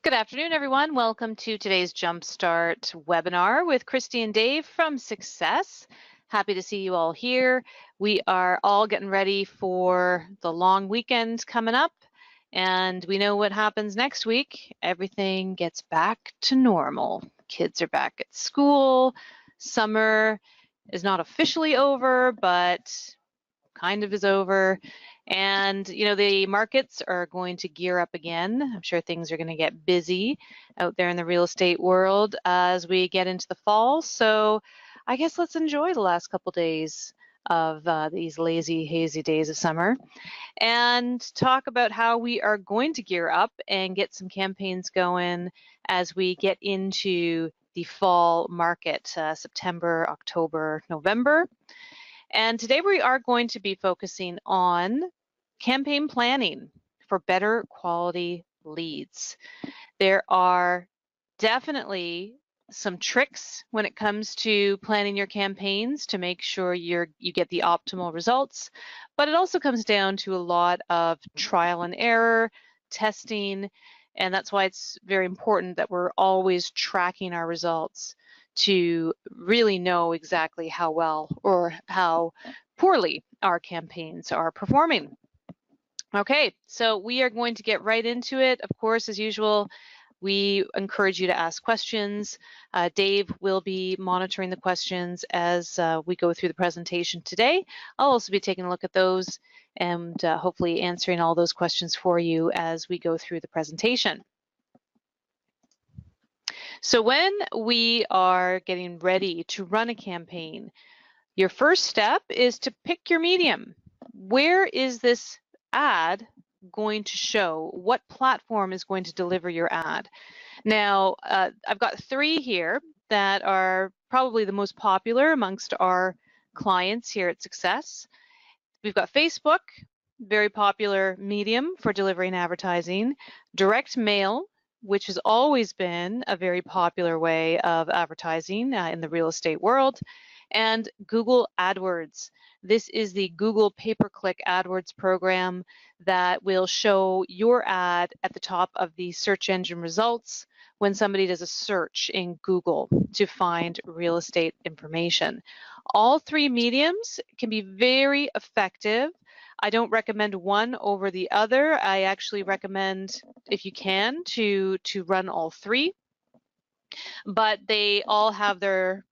Good afternoon, everyone. Welcome to today's Jumpstart webinar with Christy and Dave from Success. Happy to see you all here. We are all getting ready for the long weekend coming up, and we know what happens next week. Everything gets back to normal. Kids are back at school. Summer is not officially over, but kind of is over. And, the markets are going to gear up again. I'm sure things are going to get busy out there in the real estate world as we get into the fall. So I guess let's enjoy the last couple days of these lazy, hazy days of summer and talk about how we are going to gear up and get some campaigns going as we get into the fall market, September, October, November. And today we are going to be focusing on campaign planning for better quality leads. There are definitely some tricks when it comes to planning your campaigns to make sure you get the optimal results, but it also comes down to a lot of trial and error, testing, and that's why it's very important that we're always tracking our results to really know exactly how well or how poorly our campaigns are performing. Okay, so we are going to get right into it. Of course, as usual, we encourage you to ask questions. Dave will be monitoring the questions as we go through the presentation today. I'll also be taking a look at those and hopefully answering all those questions for you as we go through the presentation. So when we are getting ready to run a campaign, your first step is to pick your medium. Where is this ad going to show? What platform is going to deliver your ad? Now, I've got three here that are probably the most popular amongst our clients here at Success. We've got Facebook, very popular medium for delivering advertising, direct mail, which has always been a very popular way of advertising in the real estate world, and Google AdWords. This is the Google pay-per-click AdWords program that will show your ad at the top of the search engine results when somebody does a search in Google to find real estate information. All three mediums can be very effective. I don't recommend one over the other. I actually recommend, if you can, to run all three, but they all have their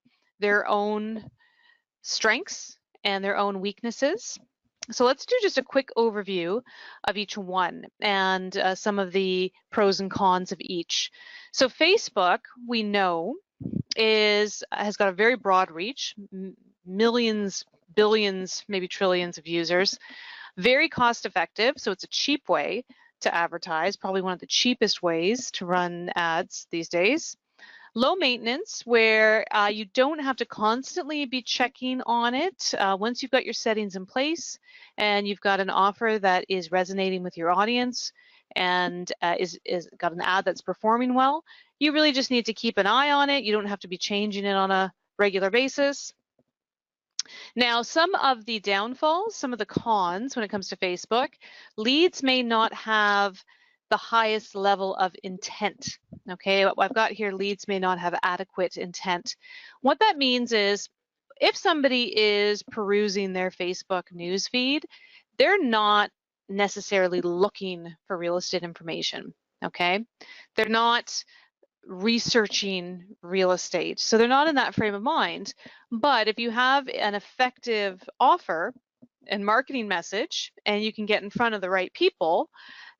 own strengths and their own weaknesses. So let's do just a quick overview of each one and some of the pros and cons of each. So Facebook, we know, has got a very broad reach, millions, billions, maybe trillions of users. Very cost effective, so it's a cheap way to advertise, probably one of the cheapest ways to run ads these days. Low maintenance, where you don't have to constantly be checking on it. Once you've got your settings in place and you've got an offer that is resonating with your audience and is got an ad that's performing well, you really just need to keep an eye on it. You don't have to be changing it on a regular basis. Now, some of the downfalls, some of the cons when it comes to Facebook, leads may not have the highest level of intent. Okay, what I've got here, leads may not have adequate intent. What that means is if somebody is perusing their Facebook newsfeed, they're not necessarily looking for real estate information. Okay, they're not researching real estate, so they're not in that frame of mind. But if you have an effective offer and marketing message and you can get in front of the right people,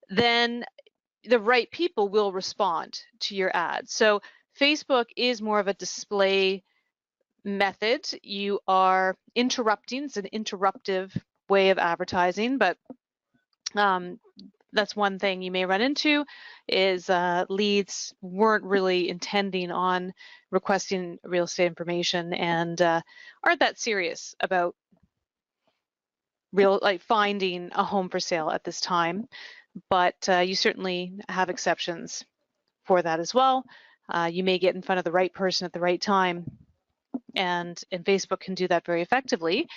then the right people will respond to your ad. So Facebook is more of a display method. You are interrupting, it's an interruptive way of advertising, but that's one thing you may run into is leads weren't really intending on requesting real estate information and aren't that serious about finding a home for sale at this time. But you certainly have exceptions for that as well. You may get in front of the right person at the right time, and Facebook can do that very effectively.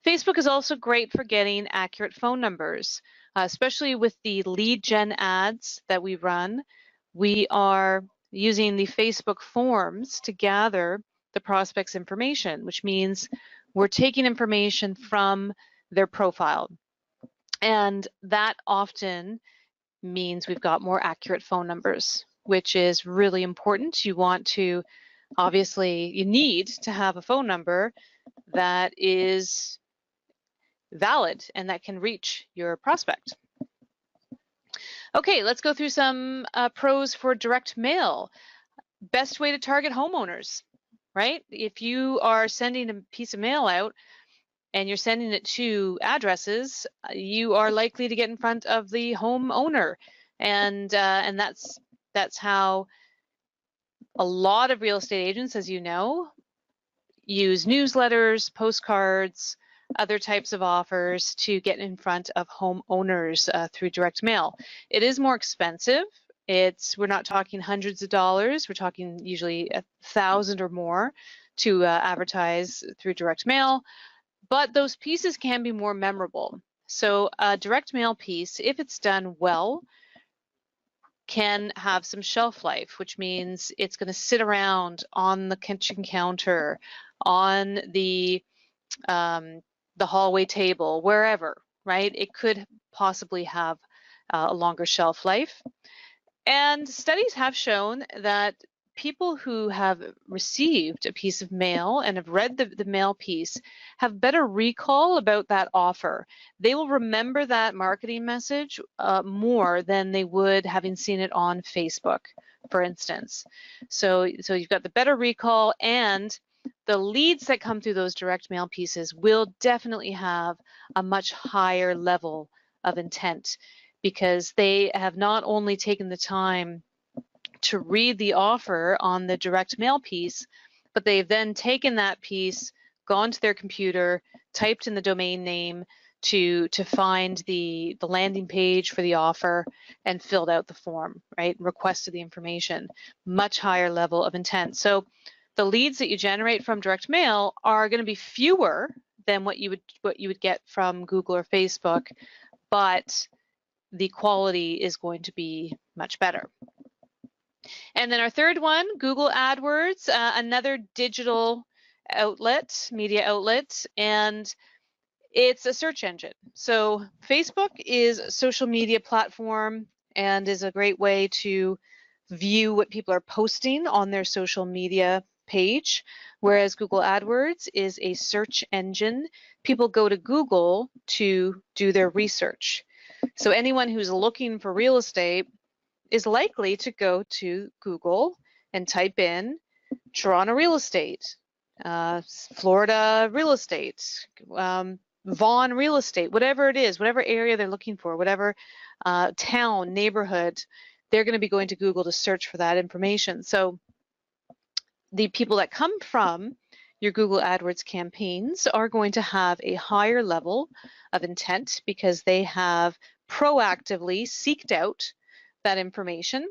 Facebook is also great for getting accurate phone numbers, especially with the lead gen ads that we run. We are using the Facebook forms to gather the prospect's information, which means we're taking information from their profile. And that often means we've got more accurate phone numbers, which is really important. You want to, obviously, you need to have a phone number that is valid and that can reach your prospect. Okay, let's go through some pros for direct mail. Best way to target homeowners, right? If you are sending a piece of mail out and you're sending it to addresses, you are likely to get in front of the homeowner, and that's how a lot of real estate agents, as you know, use newsletters, postcards, other types of offers to get in front of homeowners through direct mail. It is more expensive. We're not talking hundreds of dollars. We're talking usually $1,000 or more to advertise through direct mail, but those pieces can be more memorable. So a direct mail piece, if it's done well, can have some shelf life, which means it's going to sit around on the kitchen counter, on the hallway table, wherever, right? It could possibly have a longer shelf life. And studies have shown that people who have received a piece of mail and have read the mail piece have better recall about that offer. They will remember that marketing message more than they would having seen it on Facebook, for instance. So you've got the better recall, and the leads that come through those direct mail pieces will definitely have a much higher level of intent, because they have not only taken the time to read the offer on the direct mail piece, but they've then taken that piece, gone to their computer, typed in the domain name to find the landing page for the offer and filled out the form, right? Requested the information. Much higher level of intent. So the leads that you generate from direct mail are going to be fewer than what you would get from Google or Facebook, but the quality is going to be much better. And then our third one, Google AdWords, another digital outlet, media outlet, and it's a search engine. So Facebook is a social media platform and is a great way to view what people are posting on their social media page, whereas Google AdWords is a search engine. People go to Google to do their research. So anyone who's looking for real estate is likely to go to Google and type in Toronto real estate, Florida real estate, Vaughan real estate, whatever it is, whatever area they're looking for, whatever town, neighborhood, they're going to be going to Google to search for that information. So the people that come from your Google AdWords campaigns are going to have a higher level of intent because they have proactively seeked out that information.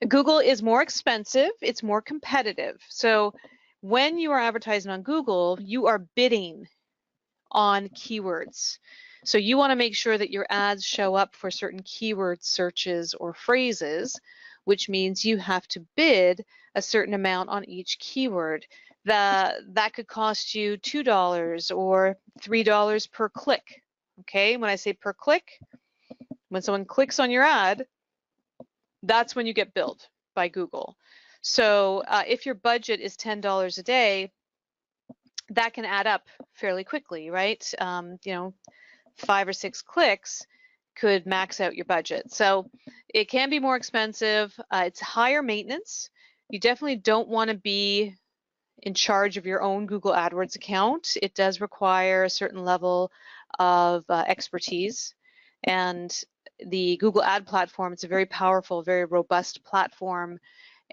Google is more expensive, it's more competitive. So when you are advertising on Google, you are bidding on keywords. So you want to make sure that your ads show up for certain keyword searches or phrases, which means you have to bid a certain amount on each keyword. That could cost you $2 or $3 per click. Okay, when I say per click, when someone clicks on your ad, that's when you get billed by Google. So if your budget is $10 a day, that can add up fairly quickly, right? 5 or 6 clicks could max out your budget. So it can be more expensive. It's higher maintenance. You definitely don't want to be in charge of your own Google AdWords account. It does require a certain level of expertise. And the Google Ad platform, it's a very powerful, very robust platform,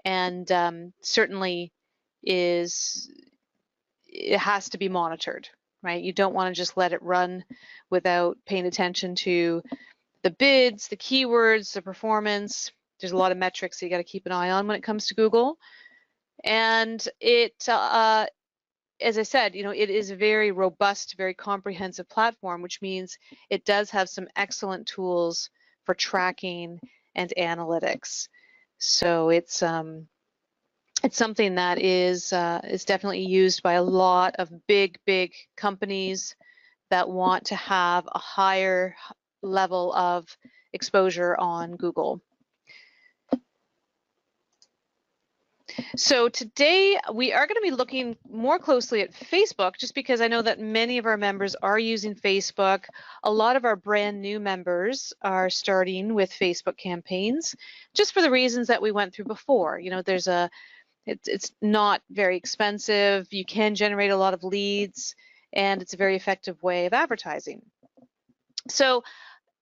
and certainly it has to be monitored, right? You don't want to just let it run without paying attention to the bids, the keywords, the performance. There's a lot of metrics that you got to keep an eye on when it comes to Google. And it, as I said, it is a very robust, very comprehensive platform, which means it does have some excellent tools for tracking and analytics. So it's something that is definitely used by a lot of big companies that want to have a higher level of exposure on Google. So today we are going to be looking more closely at Facebook, just because I know that many of our members are using Facebook. A lot of our brand new members are starting with Facebook campaigns, just for the reasons that we went through before. You know, it's not very expensive. You can generate a lot of leads, and it's a very effective way of advertising. So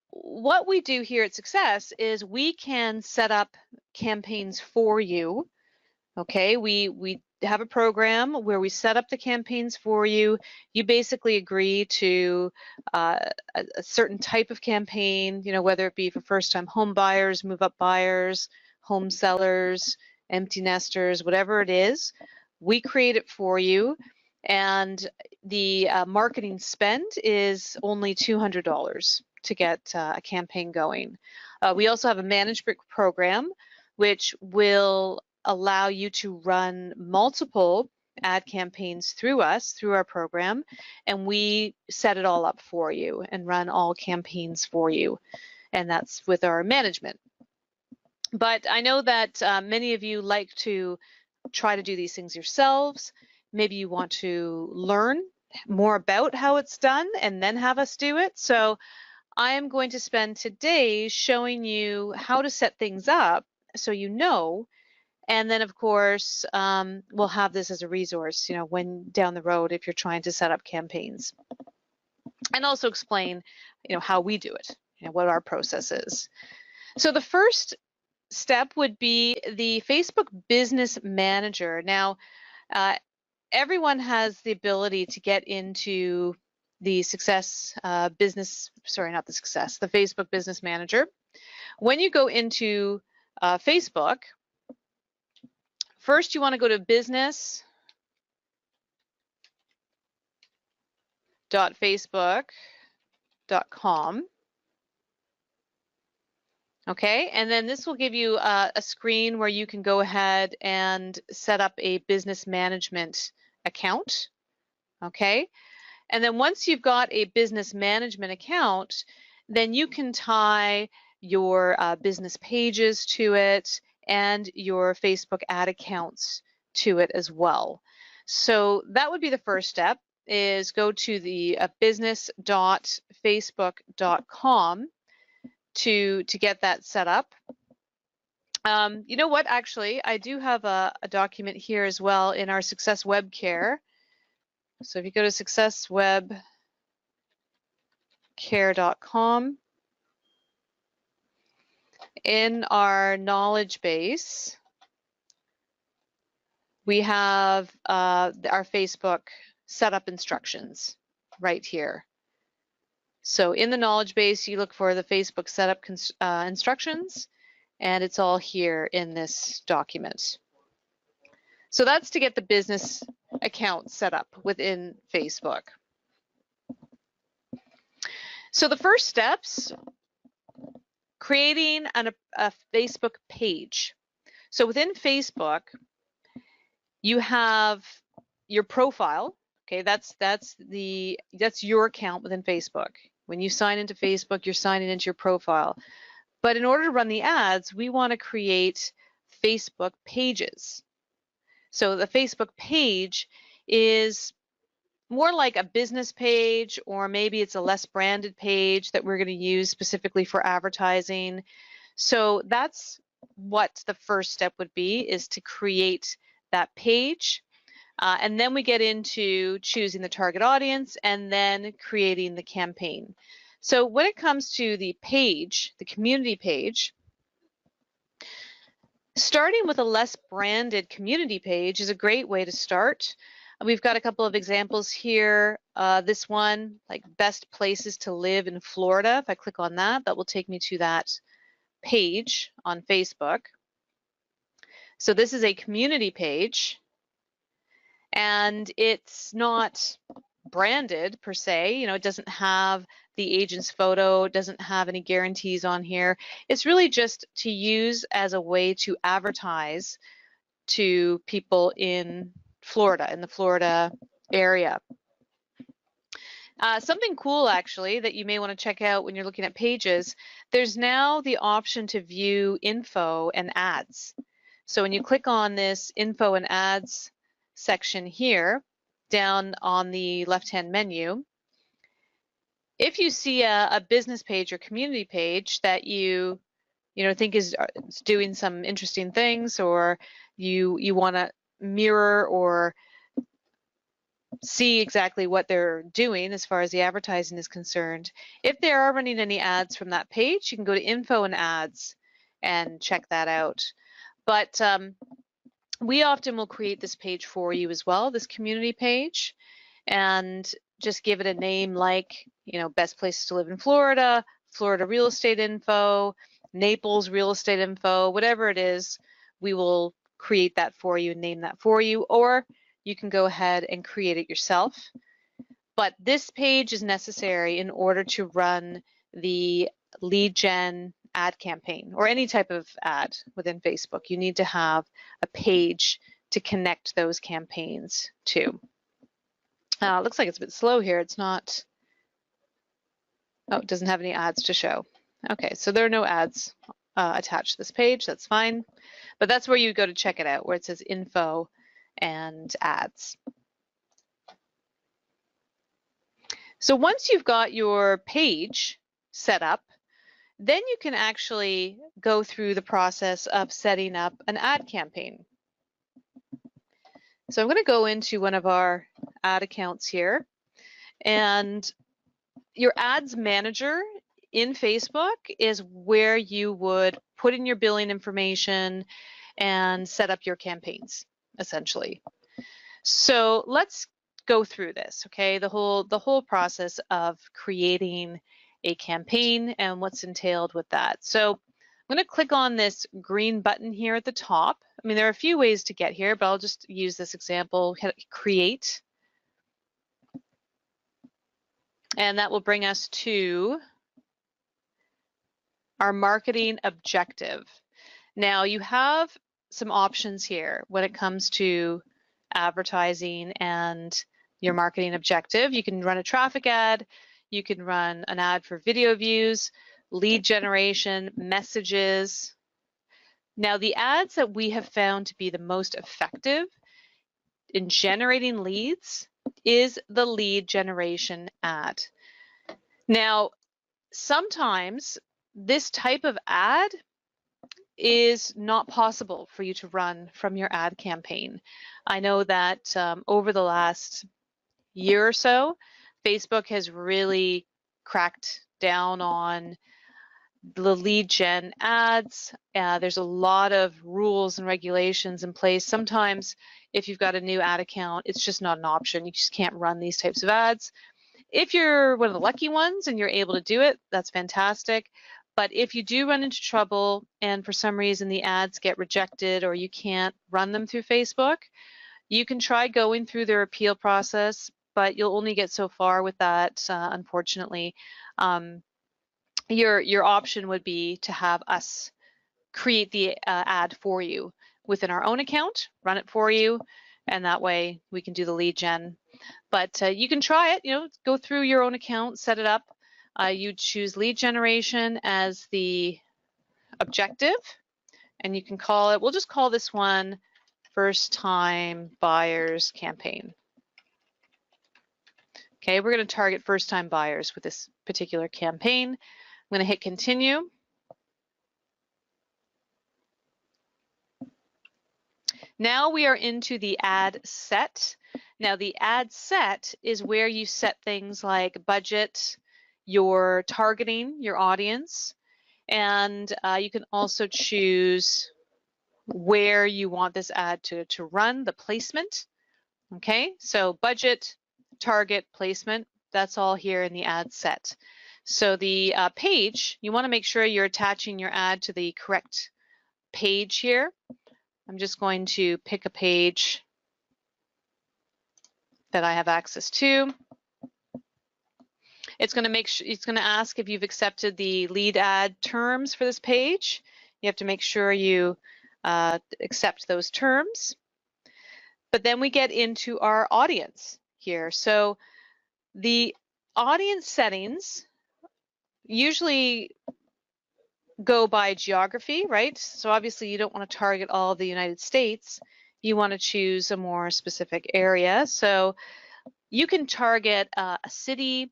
what we do here at Success is we can set up campaigns for you. Okay, we have a program where we set up the campaigns for you. You basically agree to a certain type of campaign, you know, whether it be for first-time home buyers, move-up buyers, home sellers, empty nesters, whatever it is. We create it for you, and the marketing spend is only $200 to get a campaign going. We also have a management program, which will allow you to run multiple ad campaigns through us, through our program, and we set it all up for you and run all campaigns for you, and that's with our management. But I know that many of you like to try to do these things yourselves. Maybe you want to learn more about how it's done and then have us do it. So I am going to spend today showing you how to set things up so you know. And then, of course, we'll have this as a resource, you know, when down the road if you're trying to set up campaigns. And also explain, you know, how we do it, you know, what our process is. So the first step would be the Facebook Business Manager. Now, everyone has the ability to get into the the Facebook Business Manager. When you go into Facebook, first, you want to go to business.facebook.com. Okay, and then this will give you a screen where you can go ahead and set up a business management account. Okay, and then once you've got a business management account, then you can tie your business pages to it and your Facebook ad accounts to it as well. So that would be the first step, is go to the business.facebook.com to get that set up. You know what, actually, I do have a document here as well in our Success Web Care. So if you go to successwebcare.com, in our knowledge base, we have our Facebook setup instructions right here. So in the knowledge base, you look for the Facebook setup instructions, and it's all here in this document. So that's to get the business account set up within Facebook. So the first steps, creating a Facebook page. So within Facebook, you have your profile. Okay, that's your account within Facebook. When you sign into Facebook, you're signing into your profile. But in order to run the ads, we want to create Facebook pages. So the Facebook page is more like a business page, or maybe it's a less branded page that we're going to use specifically for advertising. So that's what the first step would be, is to create that page. And then we get into choosing the target audience and then creating the campaign. So when it comes to the page, the community page, starting with a less branded community page is a great way to start. We've got a couple of examples here. This one, like best places to live in Florida. If I click on that, that will take me to that page on Facebook. So this is a community page, and it's not branded per se. You know, it doesn't have the agent's photo, it doesn't have any guarantees on here. It's really just to use as a way to advertise to people in Florida, in the Florida area. Something cool actually that you may want to check out when you're looking at pages, there's now the option to view info and ads. So when you click on this info and ads section here, down on the left-hand menu, if you see a business page or community page that you think is doing some interesting things, or you want to mirror or see exactly what they're doing as far as the advertising is concerned. If they are running any ads from that page, you can go to info and ads and check that out. But we often will create this page for you as well, this community page, and just give it a name like, best places to live in Florida, Florida real estate info, Naples real estate info, whatever it is, we will create that for you and name that for you, or you can go ahead and create it yourself. But this page is necessary in order to run the lead gen ad campaign or any type of ad within Facebook. You need to have a page to connect those campaigns to. It looks like it's a bit slow here. It's not, it doesn't have any ads to show. Okay, so there are no ads attached to this page. That's fine. But that's where you go to check it out, where it says info and ads. So once you've got your page set up, then you can actually go through the process of setting up an ad campaign. So I'm going to go into one of our ad accounts here, and your ads manager in Facebook is where you would put in your billing information and set up your campaigns, essentially. So let's go through this, okay? The whole process of creating a campaign and what's entailed with that. So I'm going to click on this green button here at the top. I mean, there are a few ways to get here, but I'll just use this example, create. And that will bring us to our marketing objective. Now you have some options here when it comes to advertising and your marketing objective. You can run a traffic ad, you can run an ad for video views, lead generation, messages. Now the ads that we have found to be the most effective in generating leads is the lead generation ad. Now, sometimes this type of ad is not possible for you to run from your ad campaign. I know that over the last year or so, Facebook has really cracked down on the lead gen ads. There's a lot of rules and regulations in place. Sometimes if you've got a new ad account, it's just not an option. You just can't run these types of ads. If you're one of the lucky ones and you're able to do it, that's fantastic. But if you do run into trouble and for some reason the ads get rejected or you can't run them through Facebook, you can try going through their appeal process, but you'll only get so far with that, unfortunately. Your option would be to have us create the ad for you within our own account, run it for you, and that way we can do the lead gen. But you can try it, go through your own account, set it up. You choose lead generation as the objective, and you can call it, we'll just call this one first time buyers campaign. Okay, we're going to target first time buyers with this particular campaign. I'm going to hit continue. Now we are into the ad set. Now the ad set is where you set things like budget, your targeting, your audience, and you can also choose where you want this ad to run, the placement. Okay, so budget, target, placement, that's all here in the ad set. So the page, you want to make sure you're attaching your ad to the correct page here. I'm just going to pick a page that I have access to. It's going to ask if you've accepted the lead ad terms for this page. You have to make sure you accept those terms. But then we get into our audience here. So the audience settings usually go by geography, right? So obviously you don't want to target all of the United States. You want to choose a more specific area. So you can target a city,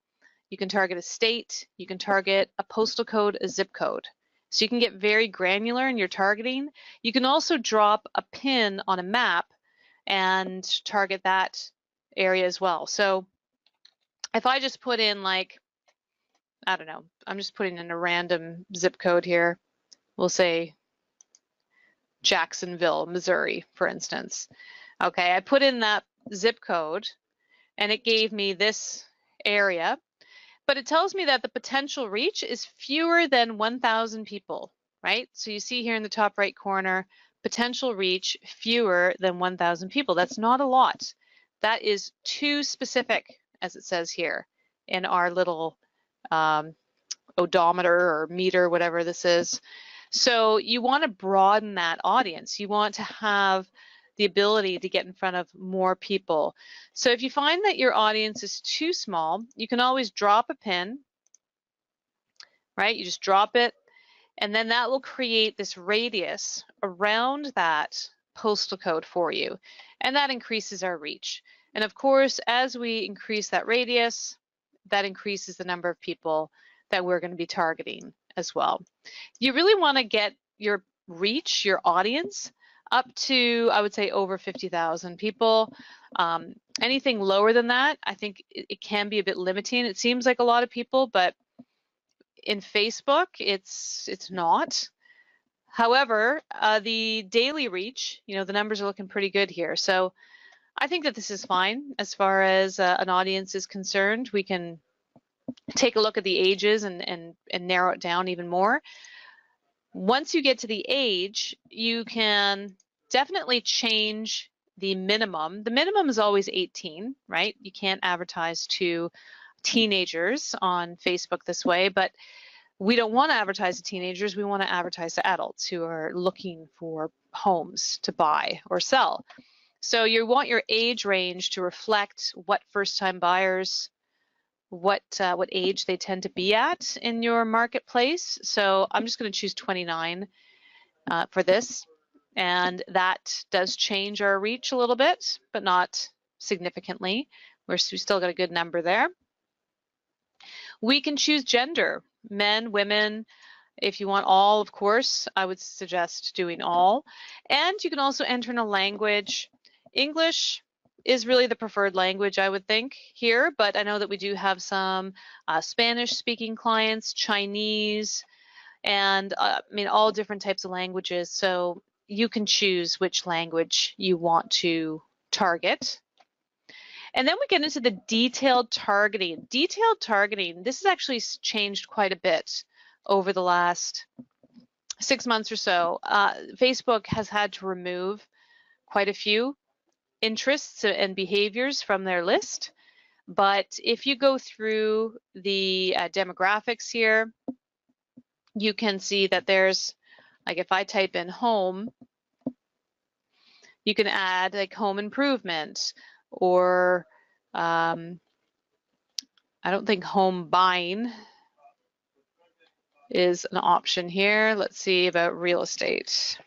you can target a state, you can target a postal code, a zip code. So you can get very granular in your targeting. You can also drop a pin on a map and target that area as well. So if I just put in, like, I don't know, I'm just putting in a random zip code here. We'll say Jacksonville, Missouri, for instance. Okay, I put in that zip code and it gave me this area, but it tells me that the potential reach is fewer than 1,000 people, right? So you see here in the top right corner, potential reach fewer than 1,000 people. That's not a lot. That is too specific, as it says here in our little odometer or meter, whatever this is. So you want to broaden that audience. You want to have the ability to get in front of more people. So if you find that your audience is too small, you can always drop a pin, right? You just drop it, and then that will create this radius around that postal code for you, and that increases our reach. And of course, as we increase that radius, that increases the number of people that we're going to be targeting as well. You really want to get your reach, your audience, up to, I would say, over 50,000 people. Anything lower than that, I think it can be a bit limiting. It seems like a lot of people, but in Facebook, it's not. However, the daily reach, you know, the numbers are looking pretty good here. So I think that this is fine as far as an audience is concerned. We can take a look at the ages and narrow it down even more. Once you get to the age, you can definitely change the minimum. The minimum is always 18, right? You can't advertise to teenagers on Facebook this way, but we don't want to advertise to teenagers. We want to advertise to adults who are looking for homes to buy or sell. So you want your age range to reflect what first-time buyers, what age they tend to be at in your marketplace. So I'm just going to choose 29 for this, and that does change our reach a little bit, but not significantly. We still got a good number there. We can choose gender, men, women. If you want all, of course, I would suggest doing all. And you can also enter in a language. English is really the preferred language, I would think, here, but I know that we do have some Spanish-speaking clients, Chinese, and I mean, all different types of languages. So you can choose which language you want to target. And then we get into the detailed targeting. Detailed targeting, this has actually changed quite a bit over the last 6 months or so. Facebook has had to remove quite a few interests and behaviors from their list. But if you go through the demographics here, you can see that there's, like, if I type in home, you can add like home improvement, or I don't think home buying is an option here. Let's see about real estate.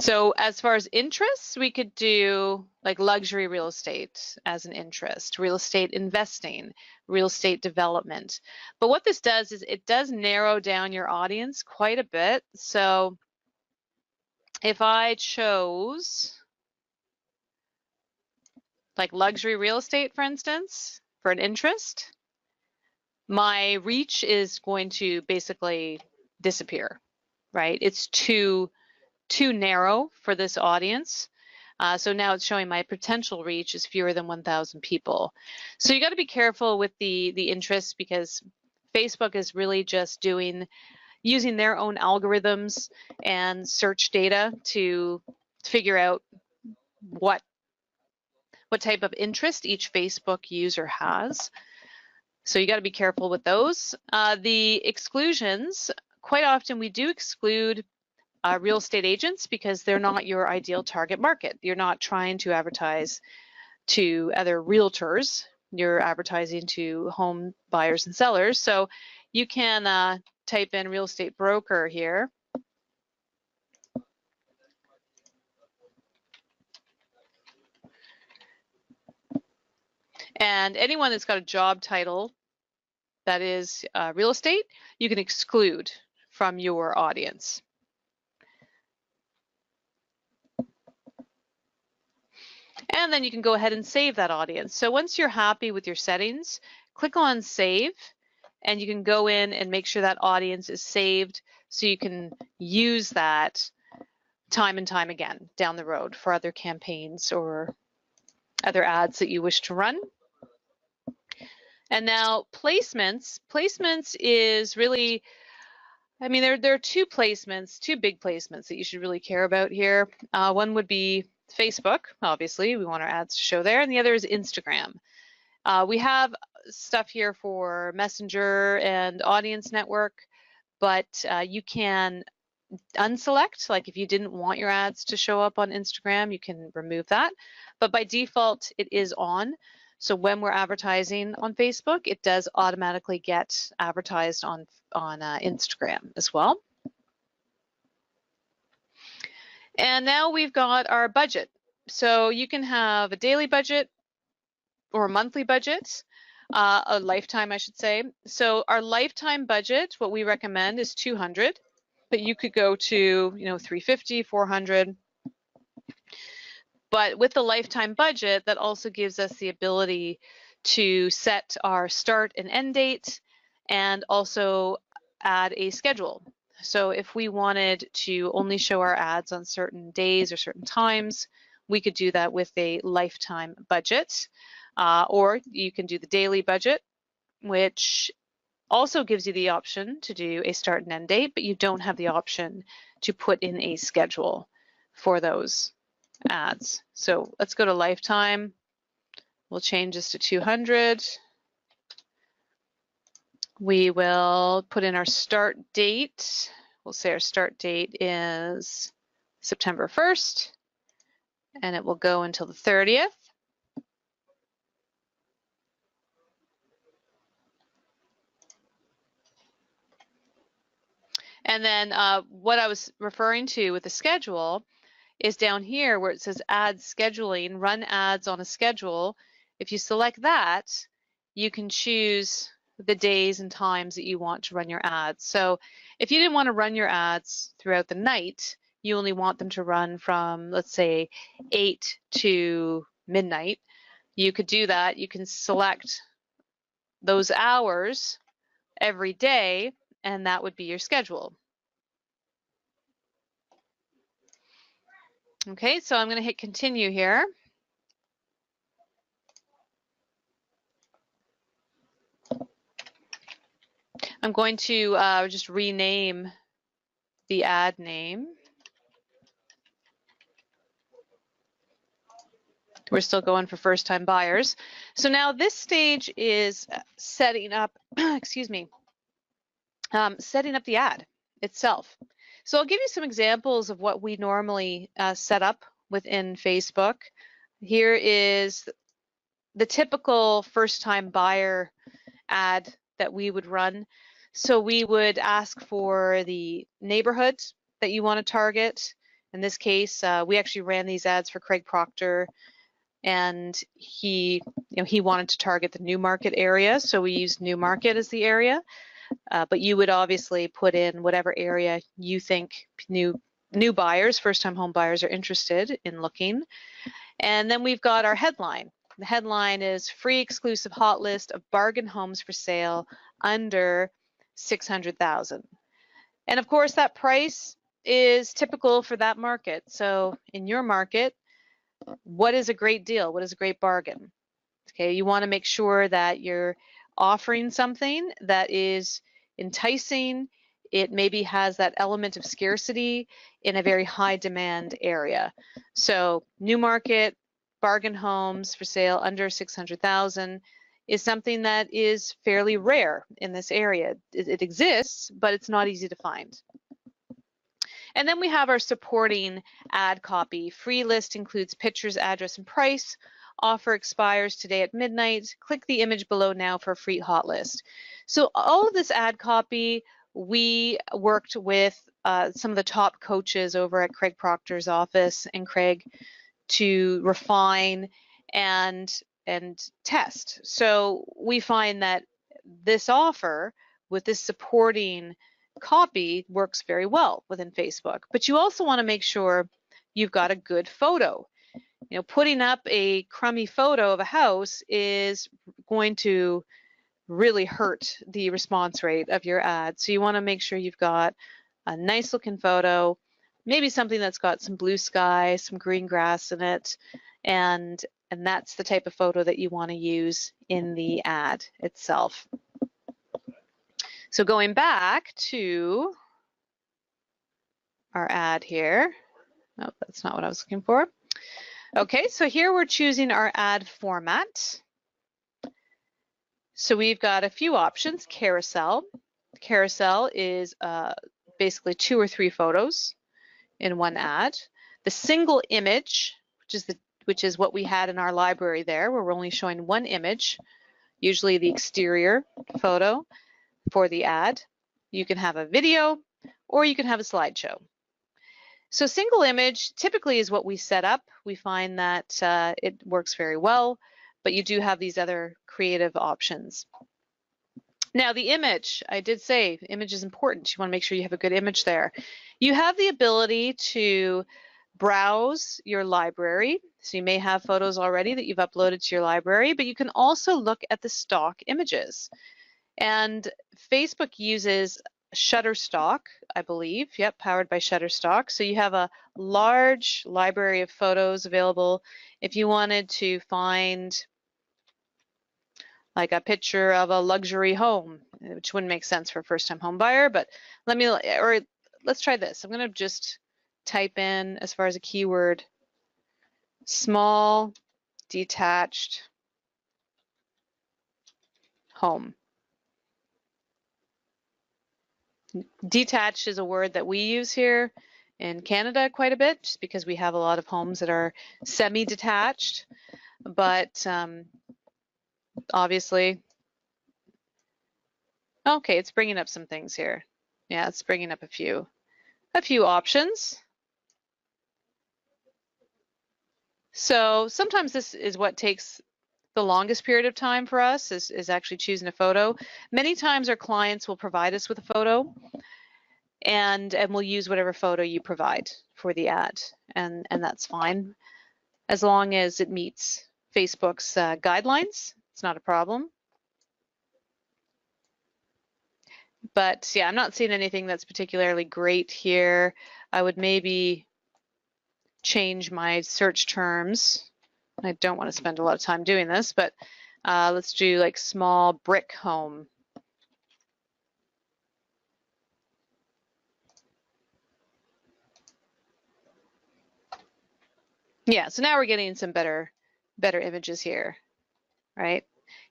So as far as interests, we could do like luxury real estate as an interest, real estate investing, real estate development. But what this does is it does narrow down your audience quite a bit. So if I chose like luxury real estate, for instance, for an interest, my reach is going to basically disappear, right? It's too narrow for this audience. So now it's showing my potential reach is fewer than 1,000 people. So you got to be careful with the interests, because Facebook is really just using their own algorithms and search data to figure out what what type of interest each Facebook user has. So you got to be careful with those. The exclusions, quite often we do exclude real estate agents because they're not your ideal target market. You're not trying to advertise to other realtors. You're advertising to home buyers and sellers. So you can type in real estate broker here. And anyone that's got a job title that is real estate, you can exclude from your audience. And then you can go ahead and save that audience. So once you're happy with your settings, click on save, and you can go in and make sure that audience is saved so you can use that time and time again down the road for other campaigns or other ads that you wish to run. And now placements. Placements is really, I mean, there are two placements, two big placements that you should really care about here. One would be Facebook, obviously, we want our ads to show there, and the other is Instagram. We have stuff here for Messenger and Audience Network, but you can unselect, like if you didn't want your ads to show up on Instagram, you can remove that. But by default, it is on. So when we're advertising on Facebook, it does automatically get advertised on Instagram as well. And now we've got our budget. So you can have a daily budget or a monthly budget, a lifetime, I should say. So our lifetime budget, what we recommend is 200, but you could go to, 350, 400. But with the lifetime budget, that also gives us the ability to set our start and end date and also add a schedule. So if we wanted to only show our ads on certain days or certain times, we could do that with a lifetime budget. Or you can do the daily budget, which also gives you the option to do a start and end date, but you don't have the option to put in a schedule for those ads. So let's go to lifetime. We'll change this to 200. We will put in our start date. We'll say our start date is September 1st, and it will go until the 30th. And then what I was referring to with the schedule is down here where it says ad scheduling, run ads on a schedule. If you select that, you can choose the days and times that you want to run your ads. So if you didn't want to run your ads throughout the night, you only want them to run from, let's say, 8 to midnight, you could do that. You can select those hours every day, and that would be your schedule. Okay, so I'm going to hit continue here. I'm going to just rename the ad name. We're still going for first-time buyers. So now this stage is setting up, excuse me, setting up the ad itself. So I'll give you some examples of what we normally set up within Facebook. Here is the typical first-time buyer ad that we would run. So we would ask for the neighborhood that you want to target. In this case, we actually ran these ads for Craig Proctor, and he wanted to target the Newmarket area, so we used Newmarket as the area. But you would obviously put in whatever area you think new buyers, first-time home buyers, are interested in looking. And then we've got our headline. The headline is free exclusive hot list of bargain homes for sale under $600,000. And of course, that price is typical for that market. So in your market, what is a great deal? What is a great bargain? Okay, you want to make sure that you're offering something that is enticing. It maybe has that element of scarcity in a very high demand area. So Newmarket, bargain homes for sale under 600,000 is something that is fairly rare in this area. It exists, but it's not easy to find. And then we have our supporting ad copy. Free list includes pictures, address, and price. Offer expires today at midnight. Click the image below now for a free hot list. So all of this ad copy, we worked with some of the top coaches over at Craig Proctor's office and Craig to refine and test. So we find that this offer with this supporting copy works very well within Facebook. But you also want to make sure you've got a good photo. You know, putting up a crummy photo of a house is going to really hurt the response rate of your ad. So you want to make sure you've got a nice looking photo, maybe something that's got some blue sky, some green grass in it, and that's the type of photo that you want to use in the ad itself. So going back to our ad here. Oh, that's not what I was looking for. Okay, so here we're choosing our ad format. So we've got a few options. Carousel. Carousel is basically 2 or 3 photos in one ad. The single image, which is what we had in our library there, where we're only showing one image, usually the exterior photo for the ad. You can have a video or you can have a slideshow. So single image typically is what we set up. We find that it works very well, but you do have these other creative options. Now the image, I did say image is important. You want to make sure you have a good image there. You have the ability to browse your library. So you may have photos already that you've uploaded to your library, but you can also look at the stock images. And Facebook uses Shutterstock, I believe. Yep, powered by Shutterstock. So you have a large library of photos available. If you wanted to find like a picture of a luxury home, which wouldn't make sense for a first-time home buyer, but let's try this. I'm going to just type in, as far as a keyword, small detached home. Detached is a word that we use here in Canada quite a bit, just because we have a lot of homes that are semi-detached, but obviously, okay, it's bringing up some things here. Yeah, it's bringing up a few options. So sometimes this is what takes the longest period of time for us is actually choosing a photo. Many times our clients will provide us with a photo and we'll use whatever photo you provide for the ad, and that's fine as long as it meets Facebook's guidelines. It's not a problem. But yeah, I'm not seeing anything that's particularly great here. I would maybe change my search terms. I don't want to spend a lot of time doing this, but let's do like small brick home. Yeah, so now we're getting some better images here, right?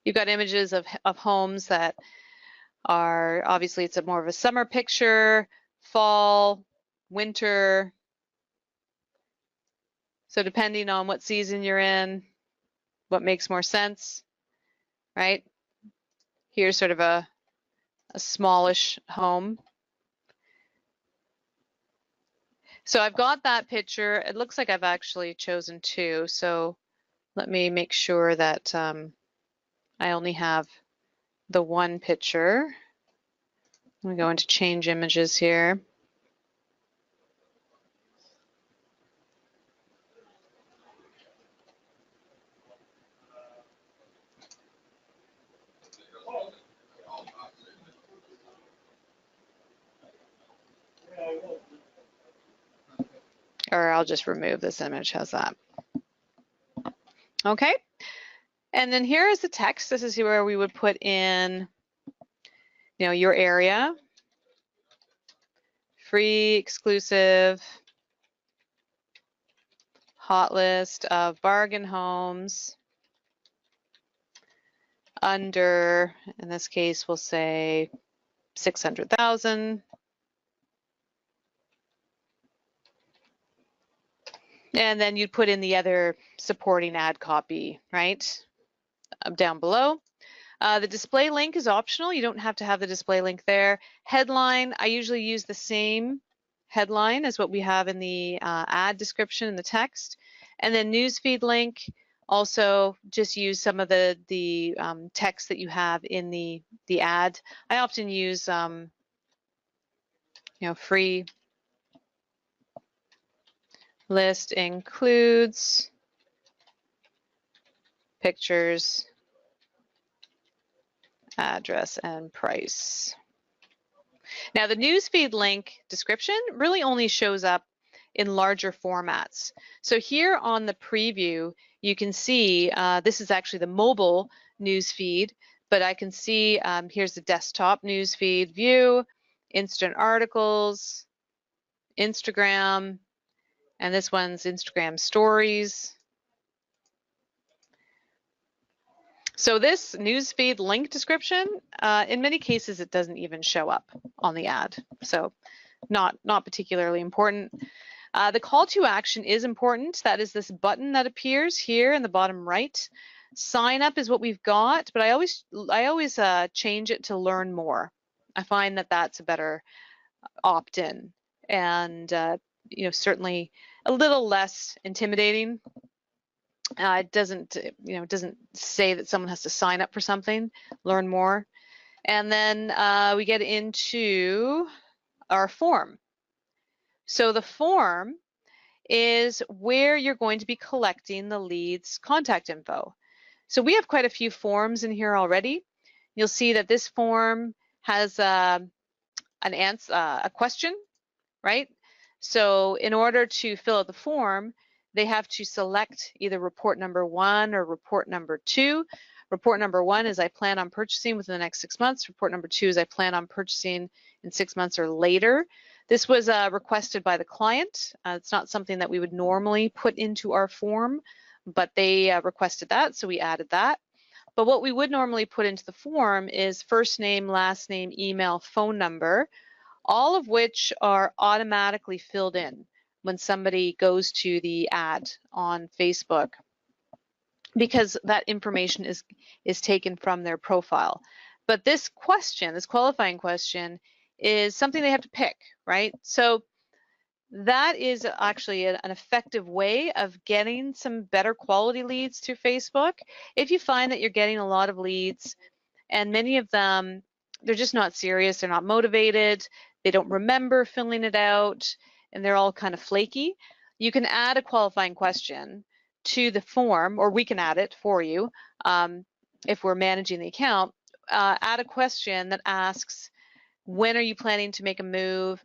You've got images of homes that are, obviously it's more of a summer picture, fall, winter. So depending on what season you're in, what makes more sense, right? Here's sort of a smallish home. So I've got that picture. It looks like I've actually chosen 2. So let me make sure that I only have the one picture. I'm going to go into change images here. Or I'll just remove this image. How's that? Okay. And then here is the text. This is where we would put in, you know, your area, free, exclusive, hot list of bargain homes under, in this case, we'll say 600,000. And then you'd put in the other supporting ad copy, right, down below. The display link is optional. You don't have to have the display link there. Headline, I usually use the same headline as what we have in the ad description in the text. And then newsfeed link, also just use some of the text that you have in the ad. I often use, free list includes pictures, address, and price. Now the newsfeed link description really only shows up in larger formats. So here on the preview, you can see this is actually the mobile newsfeed, but I can see here's the desktop newsfeed view, instant articles, Instagram, and this one's Instagram stories. So this newsfeed link description, in many cases, it doesn't even show up on the ad. So not particularly important. The call to action is important. That is this button that appears here in the bottom right. Sign up is what we've got, but I always change it to learn more. I find that that's a better opt-in, and certainly a little less intimidating. It doesn't say that someone has to sign up for something, learn more. And then we get into our form. So the form is where you're going to be collecting the lead's contact info. So we have quite a few forms in here already. You'll see that this form has a question, right? So in order to fill out the form, they have to select either report number 1 or report number 2. Report number 1 is I plan on purchasing within the next 6 months. Report number 2 is I plan on purchasing in 6 months or later. This was requested by the client. It's not something that we would normally put into our form, but they requested that, so we added that. But what we would normally put into the form is first name, last name, email, phone number, all of which are automatically filled in when somebody goes to the ad on Facebook, because that information is taken from their profile. But this question, this qualifying question, is something they have to pick, right? So that is actually an effective way of getting some better quality leads through Facebook. If you find that you're getting a lot of leads and many of them, they're just not serious, they're not motivated, they don't remember filling it out, and they're all kind of flaky, you can add a qualifying question to the form, or we can add it for you if we're managing the account. Add a question that asks, when are you planning to make a move?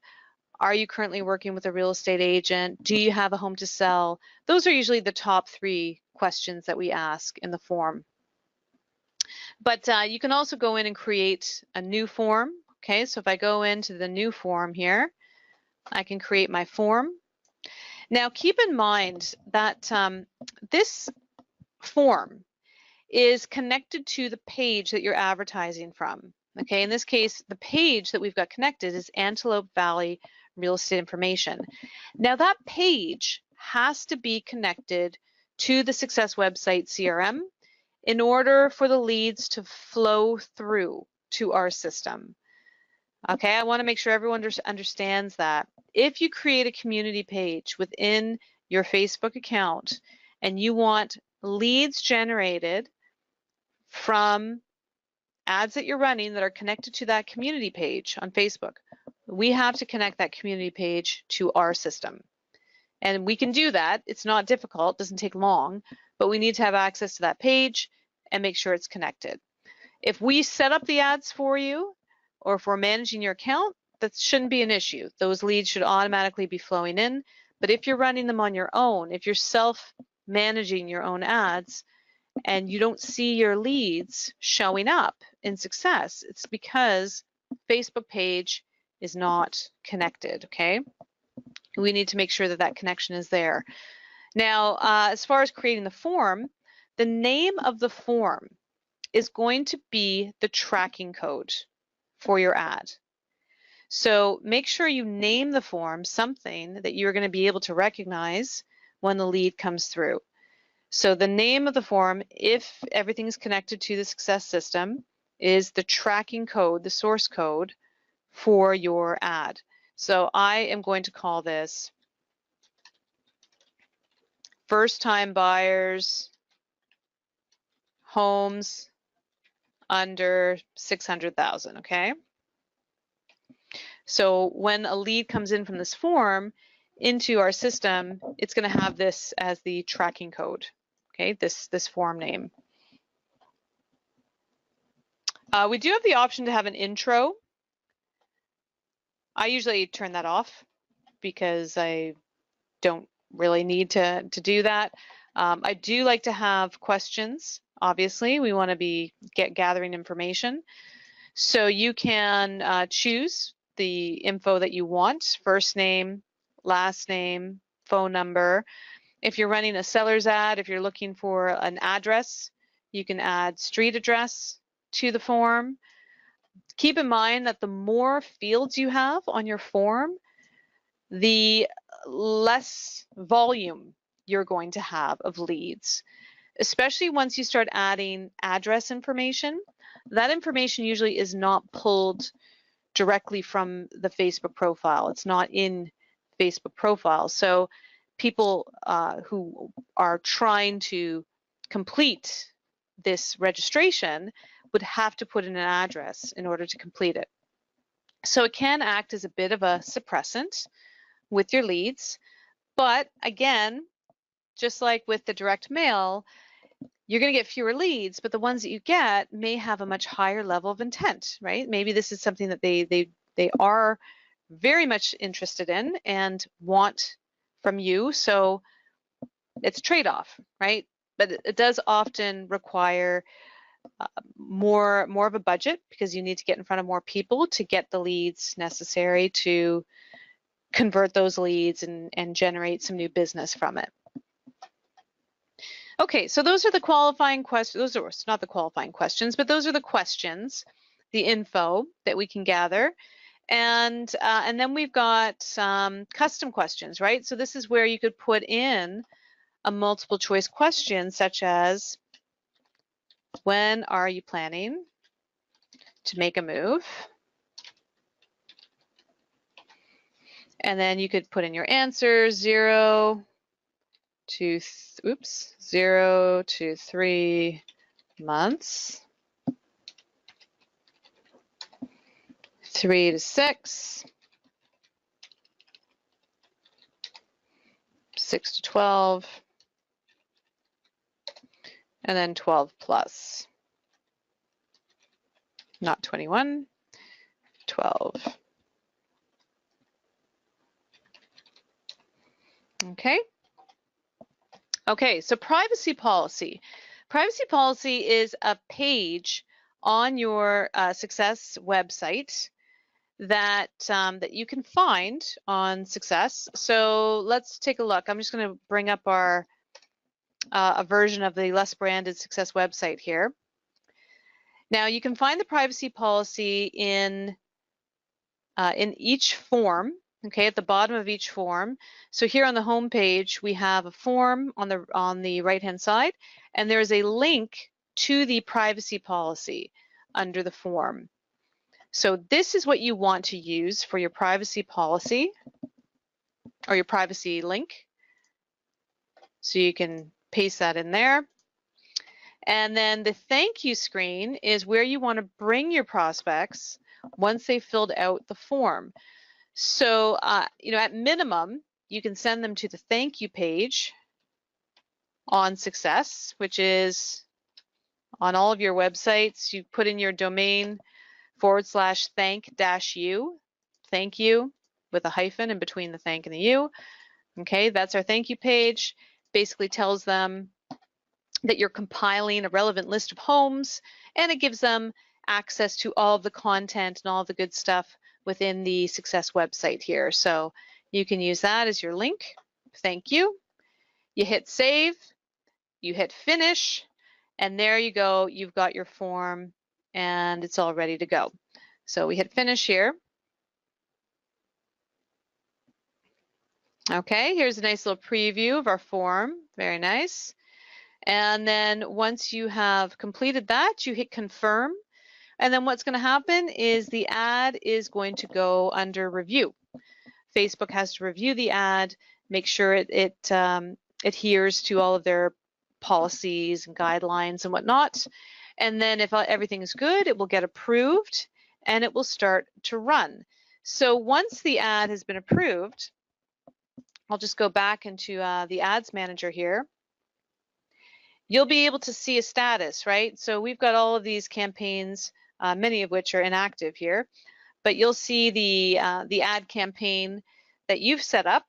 Are you currently working with a real estate agent? Do you have a home to sell? Those are usually the top 3 questions that we ask in the form. But you can also go in and create a new form. Okay, so if I go into the new form here, I can create my form. Now keep in mind that this form is connected to the page that you're advertising from. Okay, in this case, the page that we've got connected is Antelope Valley Real Estate Information. Now that page has to be connected to the Success Website CRM in order for the leads to flow through to our system. Okay, I want to make sure everyone understands that. If you create a community page within your Facebook account and you want leads generated from ads that you're running that are connected to that community page on Facebook, we have to connect that community page to our system. And we can do that. It's not difficult, doesn't take long, but we need to have access to that page and make sure it's connected. If we set up the ads for you, or if we're managing your account, that shouldn't be an issue. Those leads should automatically be flowing in. But if you're running them on your own, if you're self-managing your own ads and you don't see your leads showing up in Success, it's because Facebook page is not connected, okay? We need to make sure that that connection is there. Now, as far as creating the form, the name of the form is going to be the tracking code for your ad. So make sure you name the form something that you're going to be able to recognize when the lead comes through. So the name of the form, if everything's connected to the success system, is the tracking code, the source code for your ad. So I am going to call this first time buyers homes under 600,000, okay? So when a lead comes in from this form into our system, it's going to have this as the tracking code, okay, this form name. We do have the option to have an intro. I usually turn that off because I don't really need to do that. I do like to have questions. Obviously, we want to be gathering information. So you can choose the info that you want, first name, last name, phone number. If you're running a seller's ad, if you're looking for an address, you can add street address to the form. Keep in mind that the more fields you have on your form, the less volume you're going to have of leads, especially once you start adding address information. That information usually is not pulled directly from the Facebook profile. It's not in Facebook profile. So people who are trying to complete this registration would have to put in an address in order to complete it. So it can act as a bit of a suppressant with your leads. But again, just like with the direct mail, you're going to get fewer leads, but the ones that you get may have a much higher level of intent, right? Maybe this is something that they are very much interested in and want from you. So it's a trade-off, right? But it does often require more of a budget because you need to get in front of more people to get the leads necessary to convert those leads and generate some new business from it. Okay, so those are the qualifying questions. Those are not the qualifying questions, but those are the questions, the info that we can gather. And then we've got custom questions, right? So this is where you could put in a multiple choice question such as, when are you planning to make a move? And then you could put in your answers, 0 to 3 months, 3 to 6, 6 to 12, and then 12 plus. Not 21, 12. Okay. Okay, so privacy policy. Privacy policy is a page on your Success website that that you can find on Success. So let's take a look. I'm just going to bring up our a version of the less branded Success website here. Now you can find the privacy policy in each form. Okay, at the bottom of each form. So here on the home page, we have a form on the right-hand side, and there is a link to the privacy policy under the form. So this is what you want to use for your privacy policy or your privacy link. So you can paste that in there. And then the thank you screen is where you want to bring your prospects once they've filled out the form. So, you know, at minimum, you can send them to the thank you page on Success, which is on all of your websites. You put in your domain /thank-u, thank you, with a hyphen in between the thank and the u. Okay, that's our thank you page. Basically tells them that you're compiling a relevant list of homes, and it gives them access to all of the content and all of the good stuff within the Success website here. So you can use that as your link. Thank you. You hit save, you hit finish, and there you go. You've got your form and it's all ready to go. So we hit finish here. Okay, here's a nice little preview of our form. Very nice. And then once you have completed that, you hit confirm. And then what's going to happen is the ad is going to go under review. Facebook has to review the ad, make sure it adheres to all of their policies and guidelines and whatnot. And then if everything is good, it will get approved and it will start to run. So once the ad has been approved, I'll just go back into the ads manager here. You'll be able to see a status, right? So we've got all of these campaigns, many of which are inactive here, but you'll see the ad campaign that you've set up,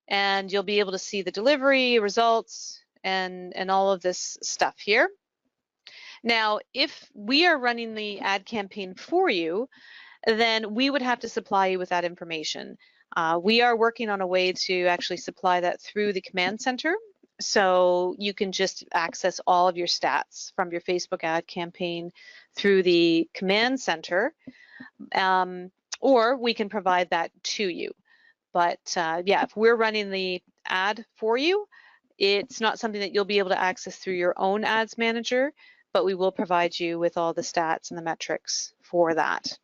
and you'll be able to see the delivery results and all of this stuff here. Now, if we are running the ad campaign for you, then we would have to supply you with that information. We are working on a way to actually supply that through the command center, so you can just access all of your stats from your Facebook ad campaign through the command center, or we can provide that to you. But yeah, if we're running the ad for you, it's not something that you'll be able to access through your own ads manager, but we will provide you with all the stats and the metrics for that.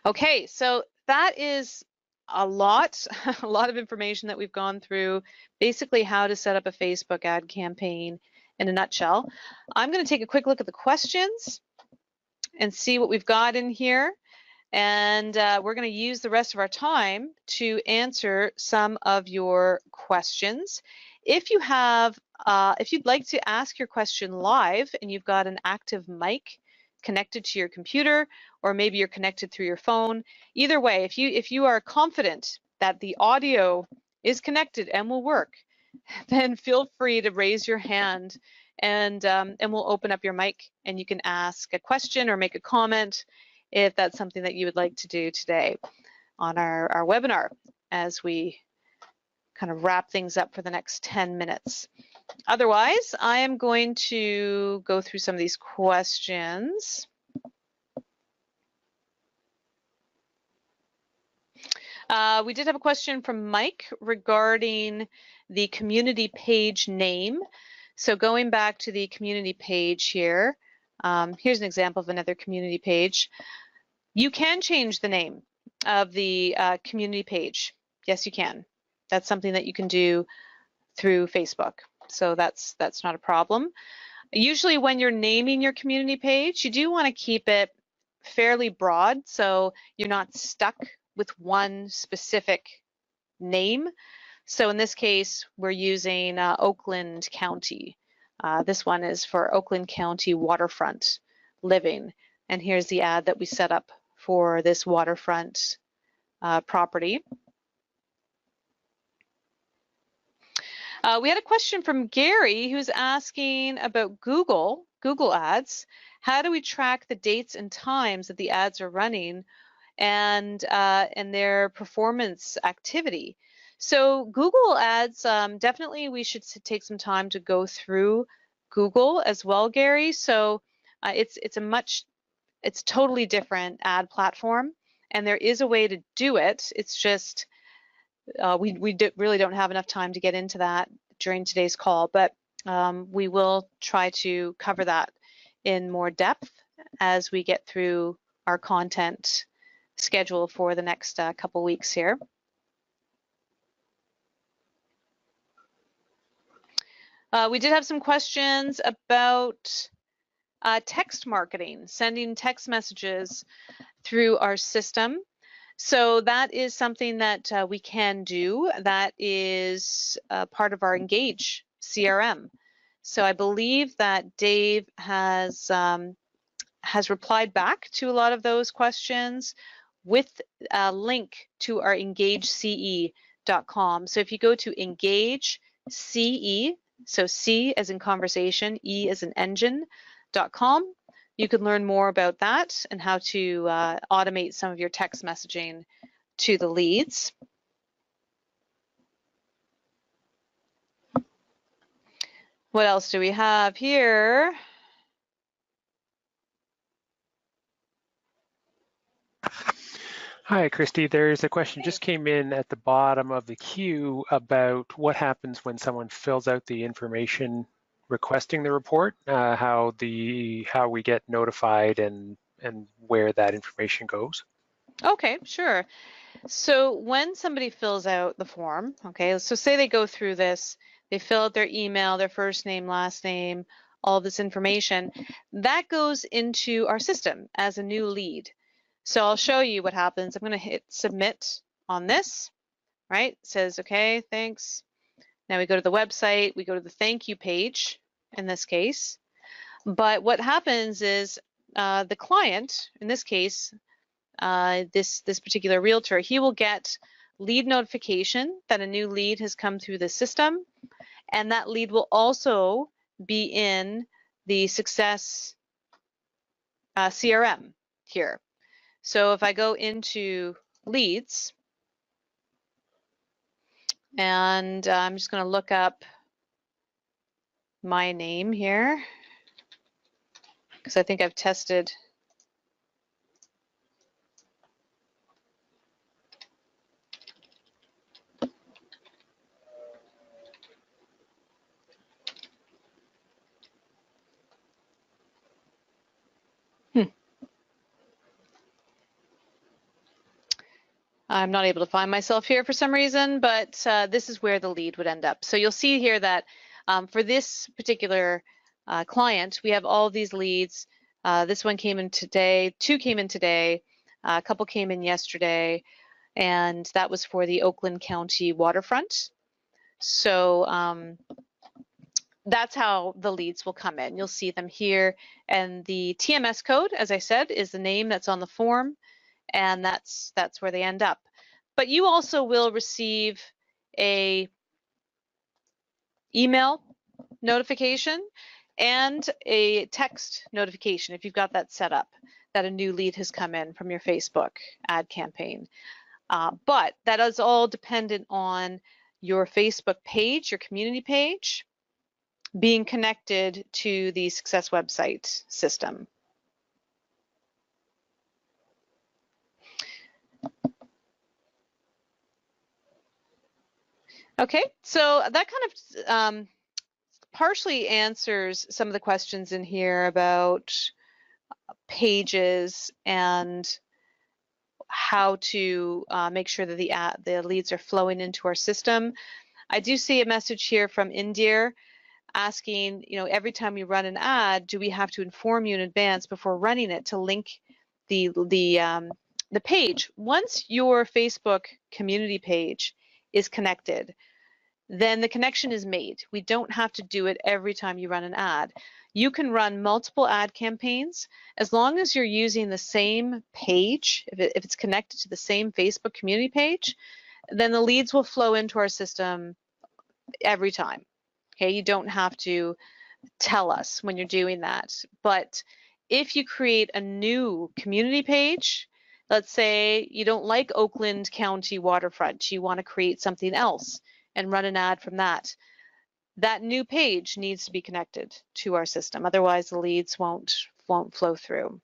Okay, so that is a lot of information that we've gone through, basically how to set up a Facebook ad campaign in a nutshell. I'm going to take a quick look at the questions and see what we've got in here. And we're going to use the rest of our time to answer some of your questions. If you have, if you'd like to ask your question live and you've got an active mic connected to your computer, or maybe you're connected through your phone, either way, if you are confident that the audio is connected and will work, then feel free to raise your hand, and we'll open up your mic and you can ask a question or make a comment if that's something that you would like to do today on our webinar as we kind of wrap things up for the next 10 minutes. Otherwise, I am going to go through some of these questions. We did have a question from Mike regarding the community page name. So going back to the community page here, here's an example of another community page. You can change the name of the community page. Yes, you can. That's something that you can do through Facebook. So that's not a problem. Usually when you're naming your community page, you do want to keep it fairly broad so you're not stuck with one specific name. So in this case, we're using Oakland County. This one is for Oakland County Waterfront Living. And here's the ad that we set up for this waterfront property. We had a question from Gary who's asking about Google Ads. How do we track the dates and times that the ads are running and their performance activity? So Google Ads, definitely we should take some time to go through Google as well, Gary. So it's totally different ad platform, and there is a way to do it. It's just we really don't have enough time to get into that during today's call, but we will try to cover that in more depth as we get through our content schedule for the next couple weeks here. We did have some questions about text marketing, sending text messages through our system. So that is something that we can do. That is part of our Engage CRM. So I believe that Dave has replied back to a lot of those questions with a link to our engagece.com. So if you go to Engage CE, so C as in conversation, E as in engine.com, you can learn more about that and how to automate some of your text messaging to the leads. What else do we have here? Hi, Christy. There's a question just came in at the bottom of the queue about what happens when someone fills out the information requesting the report, how we get notified and where that information goes. Okay, sure. So when somebody fills out the form, okay, so say they go through this, they fill out their email, their first name, last name, all this information, that goes into our system as a new lead. So I'll show you what happens. I'm going to hit submit on this, right? It says, okay, thanks. Now we go to the website, we go to the thank you page in this case. But what happens is the client, in this case, this particular realtor, he will get lead notification that a new lead has come through the system, and that lead will also be in the Success CRM here. So if I go into leads, and I'm just going to look up my name here, because I think I've tested. I'm not able to find myself here for some reason, but this is where the lead would end up. So you'll see here that for this particular client, we have all of these leads. This one came in today, 2 came in today, a couple came in yesterday, and that was for the Oakland County waterfront. So that's how the leads will come in. You'll see them here, and the TMS code, as I said, is the name that's on the form, and that's where they end up. But you also will receive a email notification and a text notification if you've got that set up, that a new lead has come in from your Facebook ad campaign. But that is all dependent on your Facebook page, your community page, being connected to the Success website system. Okay, so that kind of partially answers some of the questions in here about pages and how to make sure that the leads are flowing into our system. I do see a message here from Indir asking, every time we run an ad, do we have to inform you in advance before running it to link the page? Once your Facebook community page is connected, then the connection is made. We don't have to do it every time you run an ad. You can run multiple ad campaigns as long as you're using the same page. If it's connected to the same Facebook community page, then the leads will flow into our system every time. Okay, you don't have to tell us when you're doing that. But if you create a new community page, let's say you don't like Oakland County waterfront, you want to create something else and run an ad from that, that new page needs to be connected to our system. Otherwise, the leads won't flow through.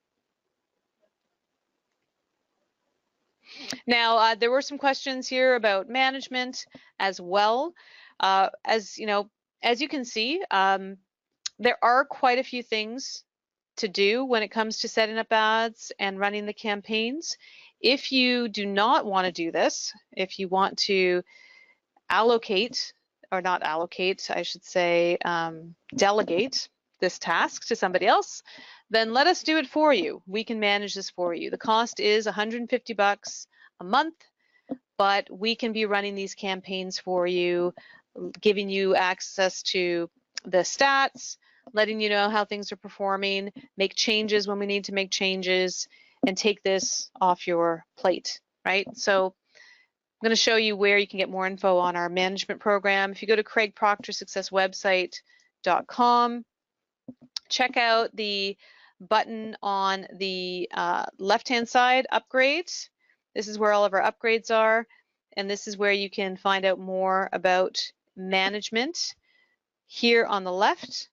Now, there were some questions here about management as well. As you can see, there are quite a few things to do when it comes to setting up ads and running the campaigns. If you do not want to do this, if you want to allocate, or not allocate, I should say, delegate this task to somebody else, then let us do it for you. We can manage this for you. The cost is $150 a month, but we can be running these campaigns for you, giving you access to the stats, letting you know how things are performing, make changes when we need to make changes, and take this off your plate, right? So I'm going to show you where you can get more info on our management program. If you go to craigproctorsuccesswebsite.com, check out the button on the left-hand side, upgrades. This is where all of our upgrades are, and this is where you can find out more about management. here on the left.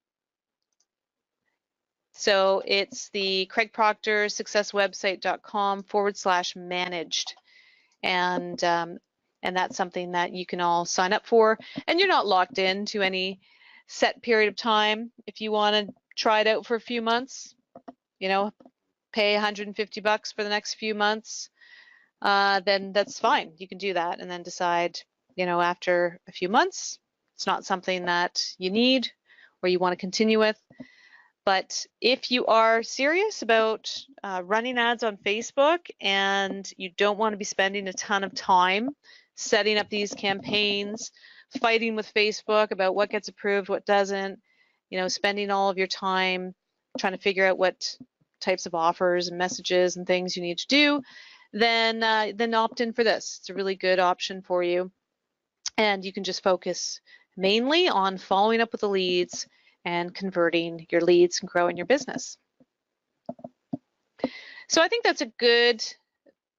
So it's the Craig Proctor successwebsite.com/managed. And that's something that you can all sign up for. And you're not locked into any set period of time. If you want to try it out for a few months, you know, pay $150 for the next few months, then that's fine. You can do that and then decide, you know, after a few months, it's not something that you need or you want to continue with. But if you are serious about running ads on Facebook and you don't want to be spending a ton of time setting up these campaigns, fighting with Facebook about what gets approved, what doesn't, you know, spending all of your time trying to figure out what types of offers and messages and things you need to do, then opt in for this. It's a really good option for you. And you can just focus mainly on following up with the leads and converting your leads and growing your business. So I think that's a good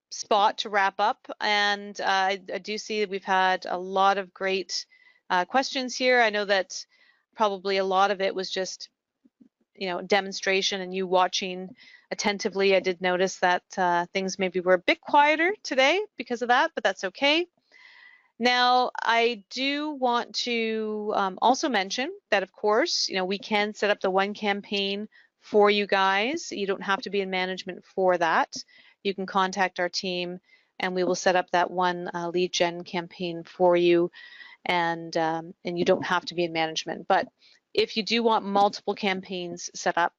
spot to wrap up. And I do see that we've had a lot of great questions here. I know that probably a lot of it was just, you know, demonstration and you watching attentively. I did notice that things maybe were a bit quieter today because of that, but that's okay. Now, I do want to also mention that, of course, you know, we can set up the one campaign for you guys. You don't have to be in management for that. You can contact our team and we will set up that one lead gen campaign for you, and you don't have to be in management. But if you do want multiple campaigns set up,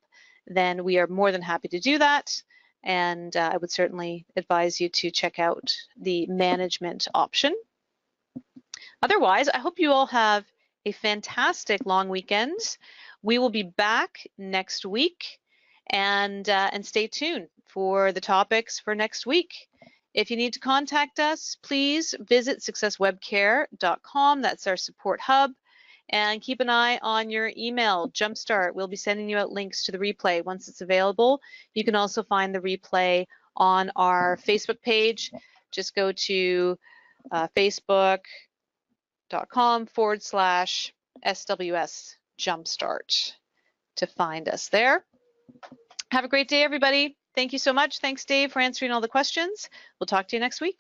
then we are more than happy to do that. And I would certainly advise you to check out the management option. Otherwise, I hope you all have a fantastic long weekend. We will be back next week, and stay tuned for the topics for next week. If you need to contact us, please visit successwebcare.com. That's our support hub. And keep an eye on your email, Jumpstart. We'll be sending you out links to the replay once it's available. You can also find the replay on our Facebook page. Just go to facebook.com/SWS Jumpstart to find us there. Have a great day, everybody. Thank you so much. Thanks, Dave, for answering all the questions. We'll talk to you next week.